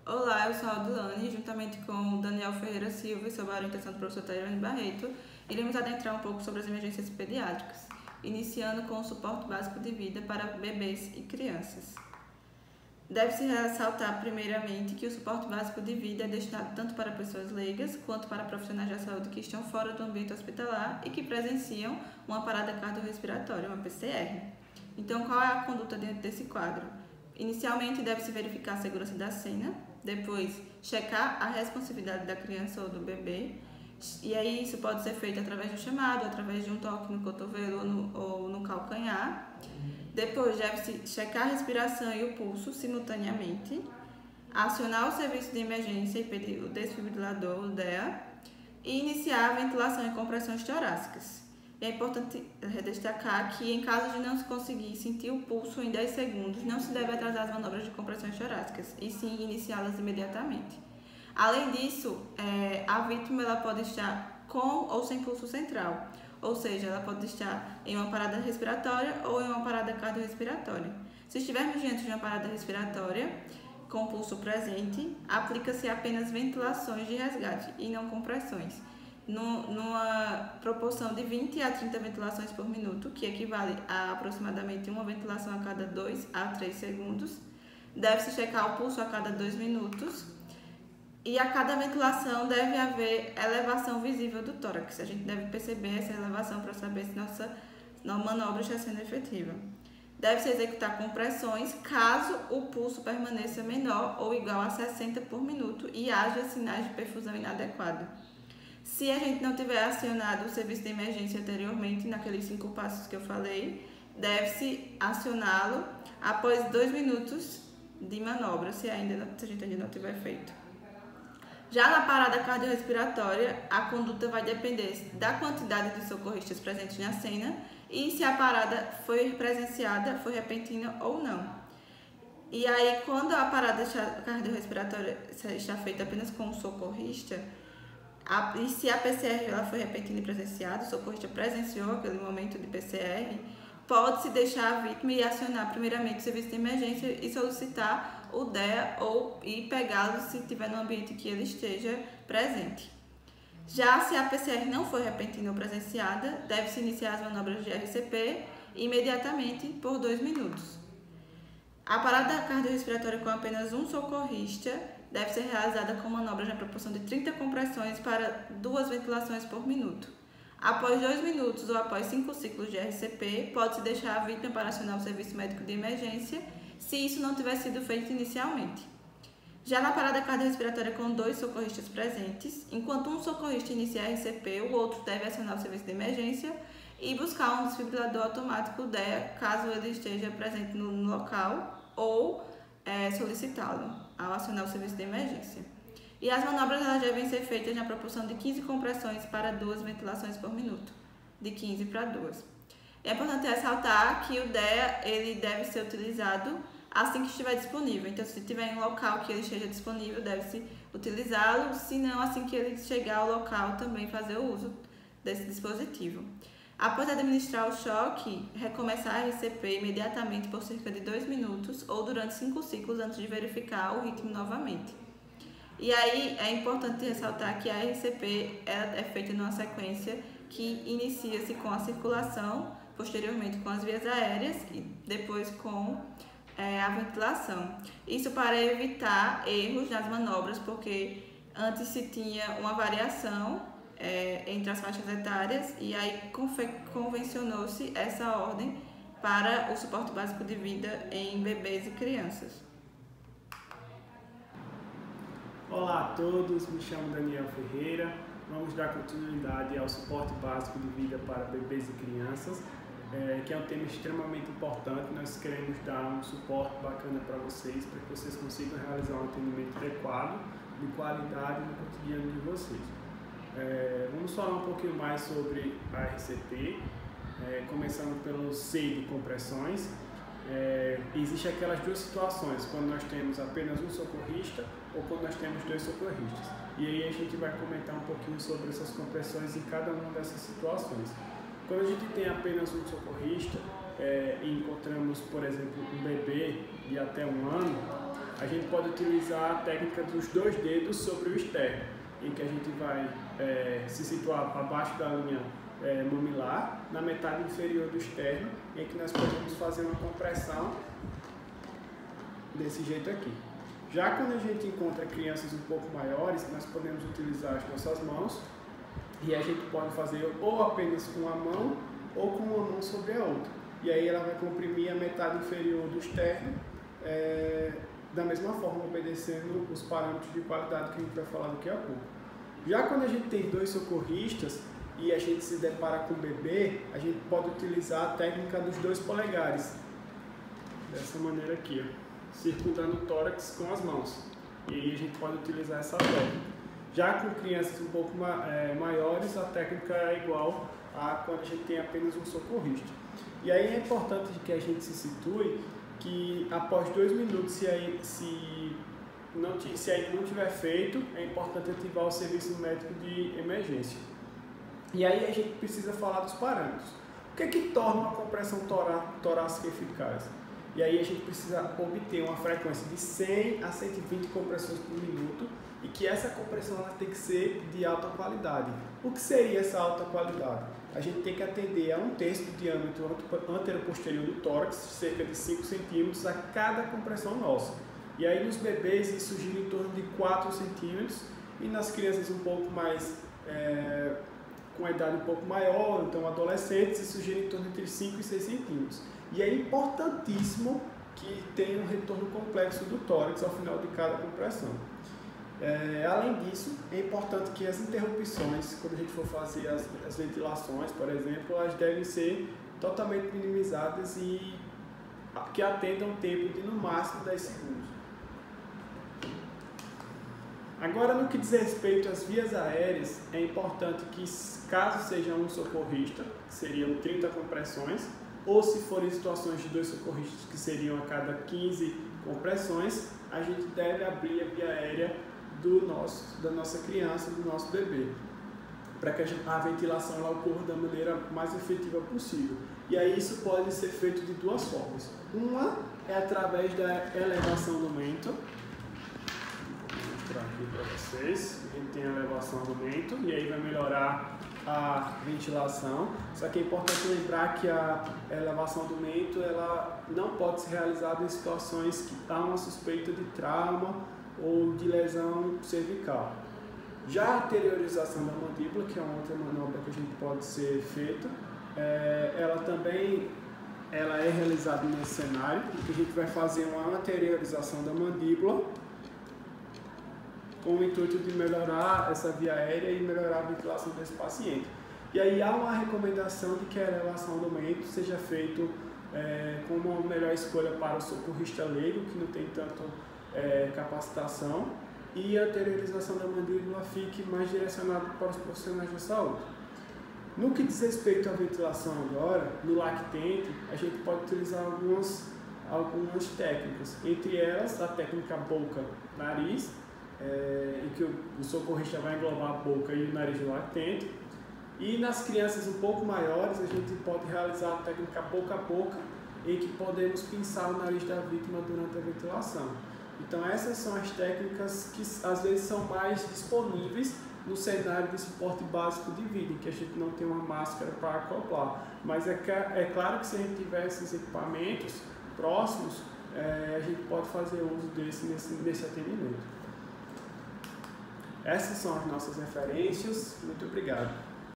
Olá, eu sou a Aldilane, juntamente com o Daniel Ferreira Silva e sob a orientação do professor Tairone Barreto, iremos adentrar um pouco sobre as emergências pediátricas, iniciando com o suporte básico de vida para bebês e crianças. Deve-se ressaltar, primeiramente, que o suporte básico de vida é destinado tanto para pessoas leigas quanto para profissionais da saúde que estão fora do ambiente hospitalar e que presenciam uma parada cardiorrespiratória, uma PCR. Então, qual é a conduta dentro desse quadro? Inicialmente, deve-se verificar a segurança da cena, depois checar a responsividade da criança ou do bebê, e aí isso pode ser feito através do chamado, através de um toque no cotovelo ou no calcanhar. Depois deve-se checar a respiração e o pulso simultaneamente, acionar o serviço de emergência e pedir o desfibrilador, o DEA, e iniciar a ventilação e compressões torácicas. É importante destacar que, em caso de não se conseguir sentir o pulso em 10 segundos, não se deve atrasar as manobras de compressões torácicas, e sim iniciá-las imediatamente. Além disso, a vítima ela pode estar com ou sem pulso central, ou seja, ela pode estar em uma parada respiratória ou em uma parada cardiorrespiratória. Se estivermos diante de uma parada respiratória com pulso presente, aplica-se apenas ventilações de resgate e não compressões, numa proporção de 20 a 30 ventilações por minuto, que equivale a aproximadamente uma ventilação a cada 2 a 3 segundos. Deve-se checar o pulso a cada 2 minutos e a cada ventilação deve haver elevação visível do tórax. A gente deve perceber essa elevação para saber se nossa manobra está sendo efetiva. Deve-se executar compressões caso o pulso permaneça menor ou igual a 60 por minuto e haja sinais de perfusão inadequada. Se a gente não tiver acionado o serviço de emergência anteriormente, naqueles 5 passos que eu falei, deve-se acioná-lo após 2 minutos de manobra, se a gente ainda não tiver feito. Já na parada cardiorrespiratória, a conduta vai depender da quantidade de socorristas presentes na cena e se a parada foi presenciada, foi repentina ou não. E aí, quando a parada cardiorrespiratória está feita apenas com um socorrista, e se a PCR ela foi repentina e presenciada, o socorrista presenciou aquele momento de PCR, pode-se deixar a vítima e acionar primeiramente o serviço de emergência e solicitar o DEA e pegá-lo se estiver no ambiente que ele esteja presente. Já se a PCR não for repentina ou presenciada, deve-se iniciar as manobras de RCP imediatamente por 2 minutos. A parada cardiorrespiratória com apenas um socorrista deve ser realizada com manobras na proporção de 30 compressões para 2 ventilações por minuto. Após 2 minutos ou após 5 ciclos de RCP, pode-se deixar a vítima para acionar o serviço médico de emergência, se isso não tiver sido feito inicialmente. Já na parada cardiorrespiratória com 2 socorristas presentes, enquanto um socorrista inicia a RCP, o outro deve acionar o serviço de emergência e buscar um desfibrilador automático DEA, caso ele esteja presente no local, ou solicitá-lo ao acionar o serviço de emergência. E as manobras elas devem ser feitas na proporção de 15 compressões para 2 ventilações por minuto, de 15 para 2. É importante ressaltar que o DEA ele deve ser utilizado assim que estiver disponível. Então, se tiver em um local que ele esteja disponível, deve-se utilizá-lo, se não, assim que ele chegar ao local, também fazer o uso desse dispositivo. Após administrar o choque, recomeçar a RCP imediatamente por cerca de 2 minutos ou durante 5 ciclos antes de verificar o ritmo novamente. E aí é importante ressaltar que a RCP é feita numa sequência que inicia-se com a circulação, posteriormente com as vias aéreas e depois com a ventilação. Isso para evitar erros nas manobras, porque antes se tinha uma variação entre as faixas etárias e aí convencionou-se essa ordem para o suporte básico de vida em bebês e crianças. Olá a todos, me chamo Daniel Ferreira. Vamos dar continuidade ao suporte básico de vida para bebês e crianças, que é um tema extremamente importante. Nós queremos dar um suporte bacana para vocês, para que vocês consigam realizar um atendimento adequado, de qualidade no cotidiano de vocês. Vamos falar um pouquinho mais sobre a RCP, começando pelo C de compressões. Existem aquelas 2 situações, quando nós temos apenas um socorrista ou quando nós temos 2 socorristas. E aí a gente vai comentar um pouquinho sobre essas compressões em cada uma dessas situações. Quando a gente tem apenas um socorrista e encontramos, por exemplo, um bebê de até 1 ano, a gente pode utilizar a técnica dos 2 dedos sobre o externo, em que a gente vai se situar abaixo da linha mamilar, na metade inferior do externo, em que nós podemos fazer uma compressão desse jeito aqui. Já quando a gente encontra crianças um pouco maiores, nós podemos utilizar as nossas mãos e a gente pode fazer ou apenas com uma mão ou com uma mão sobre a outra. E aí ela vai comprimir a metade inferior do externo da mesma forma, obedecendo os parâmetros de qualidade que a gente vai falar daqui a pouco. Já quando a gente tem 2 socorristas e a gente se depara com o bebê, a gente pode utilizar a técnica dos 2 polegares, dessa maneira aqui, ó, circundando o tórax com as mãos. E aí a gente pode utilizar essa técnica. Já com crianças um pouco maiores, a técnica é igual a quando a gente tem apenas um socorrista. E aí é importante que a gente se situe que após 2 minutos, se ainda não tiver feito, é importante ativar o serviço médico de emergência. E aí a gente precisa falar dos parâmetros. O que é que torna uma compressão torácica eficaz? E aí a gente precisa obter uma frequência de 100 a 120 compressões por minuto e que essa compressão ela tem que ser de alta qualidade. O que seria essa alta qualidade? A gente tem que atender a 1/3 do diâmetro anteroposterior do tórax, cerca de 5 centímetros a cada compressão nossa. E aí nos bebês isso gira em torno de 4 centímetros e nas crianças um pouco mais, com a idade um pouco maior, então adolescentes, isso gira em torno entre 5 e 6 centímetros. E é importantíssimo que tenha um retorno complexo do tórax ao final de cada compressão. Além disso, é importante que as interrupções, quando a gente for fazer as ventilações, por exemplo, elas devem ser totalmente minimizadas e que atendam um tempo de no máximo 10 segundos. Agora, no que diz respeito às vias aéreas, é importante que, caso seja um socorrista, que seriam 30 compressões, ou se forem situações de 2 socorristas, que seriam a cada 15 compressões, a gente deve abrir a via aérea da nossa criança, do nosso bebê, para que a ventilação ela ocorra da maneira mais efetiva possível. E aí isso pode ser feito de 2 formas. Uma é através da elevação do mento. Vou mostrar aqui para vocês. A gente tem a elevação do mento e aí vai melhorar a ventilação. Só que é importante lembrar que a elevação do mento ela não pode ser realizada em situações que há uma suspeita de trauma ou de lesão cervical. Já a anteriorização da mandíbula, que é uma outra manobra que a gente pode ser feita, ela é realizada nesse cenário, em que a gente vai fazer uma anteriorização da mandíbula com o intuito de melhorar essa via aérea e melhorar a ventilação desse paciente. E aí há uma recomendação de que a elevação do mento seja feita como uma melhor escolha para o socorrista leigo, que não tem tanto capacitação, e a anteriorização da mandíbula fique mais direcionada para os profissionais da saúde. No que diz respeito à ventilação agora, no lactente, a gente pode utilizar algumas técnicas, entre elas a técnica boca-nariz, em que o socorrista vai englobar a boca e o nariz do lactente, e nas crianças um pouco maiores a gente pode realizar a técnica boca a boca, em que podemos pinçar o nariz da vítima durante a ventilação. Então essas são as técnicas que às vezes são mais disponíveis no cenário de suporte básico de vida, em que a gente não tem uma máscara para acoplar. Mas é claro que se a gente tiver esses equipamentos próximos, a gente pode fazer uso nesse atendimento. Essas são as nossas referências. Muito obrigado.